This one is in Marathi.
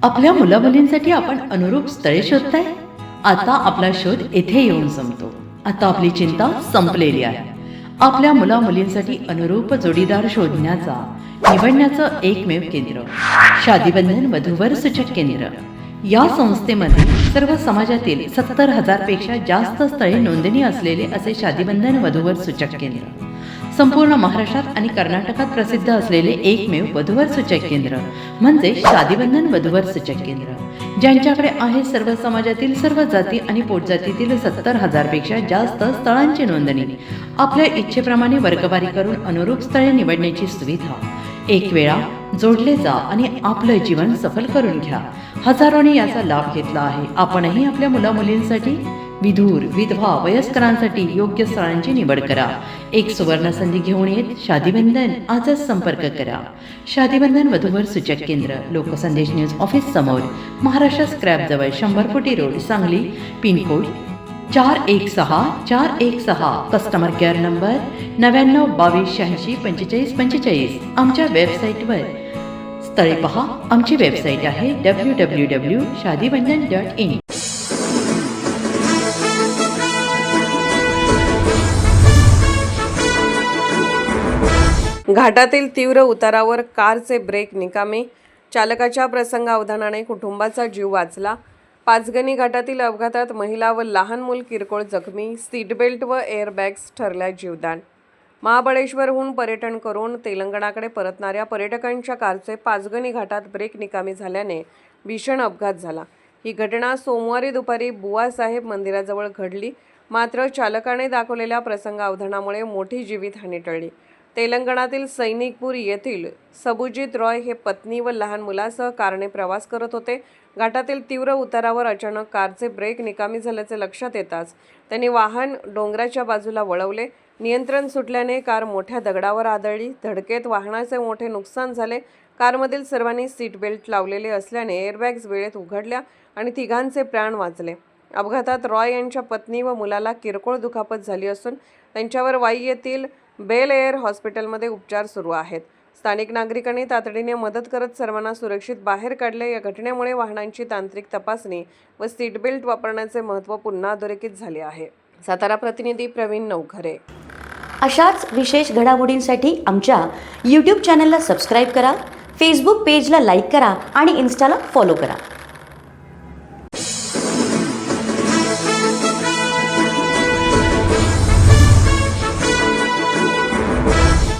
आपल्या मुलामुलींसाठी आपण अनुरूप स्थळे शोधताय? आता आपला शोध येथे येऊन संपतो. आता आपली चिंता संपलेली आहे. आपल्या मुलामुलींसाठी अनुरूप जोडीदार शोधण्याचा निवडण्याचं एकमेव केंद्र शादीबंधन वधूवर सूचक केंद्र. या संस्थेमध्ये सर्व समाजातील 70,000 पेक्षा जास्त स्थळे नोंदणी असलेले असे शादीबंधन वधूवर सूचक केंद्र. संपूर्ण महाराष्ट्रात आणि कर्नाटकात प्रसिद्ध असलेले एकमेव वधूवर सूचक केंद्र म्हणजे शादीबंधन वधूवर सूचक केंद्र, ज्यांच्याकडे आहे सर्व समाजातील सर्व जाती आणि पोटजातीतील 70,000 पेक्षा जास्त स्थळांची नोंदणी. आपल्या इच्छेप्रमाणे वर्गवारी करून अनुरूप स्थळे निवडण्याची सुविधा. एक वेळा जोडले जा आणि आपलं जीवन सफल करून घ्या. हजारोंनी याचा लाभ घेतला आहे. आपणही आपल्या मुलामुलींसाठी, विधूर, विधवा, वयस्करांसाठी योग्य स्थळांची निवड करा. एक सुवर्ण संधी घेऊन येत शादीबंधन. आजच संपर्क करा. शादीबंधन वधूवर सूचक केंद्र, लोकसंदेश न्यूज ऑफिस समोर, महाराष्ट्र स्क्रॅप जवळ, 100 फुटी road, Sangli. Pincode 416416. Customer care number 9922864545. आमच्या वेबसाईटवर स्थळे पहा. आमची वेबसाईट आहे www.shadibandhan.in. घाटातील तीव्र उतारावर कारचे ब्रेक निकामी. चालकाच्या प्रसंगावधानाने कुटुंबाचा जीव वाचला. पाचगणी घाटातील अपघातात महिला व लहान मूल किरकोळ जखमी. सीटबेल्ट व एअरबॅग्स ठरल्या जीवदान. महाबळेश्वरहून पर्यटन करून तेलंगणाकडे परतणाऱ्या पर्यटकांच्या कारचे पाचगणी घाटात ब्रेक निकामी झाल्याने भीषण अपघात झाला. ही घटना सोमवारी दुपारी बुवासाहेब मंदिराजवळ घडली. मात्र चालकाने दाखवलेल्या प्रसंगावधानामुळे मोठी जीवितहानी टळली. तेलंगणातील सैनिकपूर येथील सबुजीत रॉय हे पत्नी व लहान मुलासह कारने प्रवास करत होते. घाटातील तीव्र उतारावर अचानक कारचे ब्रेक निकामी झाल्याचे लक्षात येताच त्यांनी वाहन डोंगराच्या बाजूला वळवले. नियंत्रण सुटल्याने कार मोठ्या दगडावर आदळली. धडकेत वाहनाचे मोठे नुकसान झाले. कारमधील सर्वांनी सीट बेल्ट लावलेले असल्याने एअरबॅग्स वेळेत उघडल्या आणि तिघांचे प्राण वाचले. अपघातात रॉय यांच्या पत्नी व मुलाला किरकोळ दुखापत झाली असून त्यांच्यावर वाई येथील बेल एअर हॉस्पिटलमध्ये उपचार सुरू आहेत. स्थानिक नागरिकांनी तातडीने मदत करत सर्वांना सुरक्षित बाहेर काढले. या घटनेमुळे वाहनांची तांत्रिक तपासणी व सीट बेल्ट वापरण्याचे महत्त्व पुन्हा अधोरेखित झाले आहे. सातारा प्रतिनिधी प्रवीण नवघरे. अशाच विशेष घडामोडींसाठी आमच्या YouTube चॅनलला सबस्क्राईब करा, फेसबुक पेजला लाईक करा आणि इन्स्टाला फॉलो करा.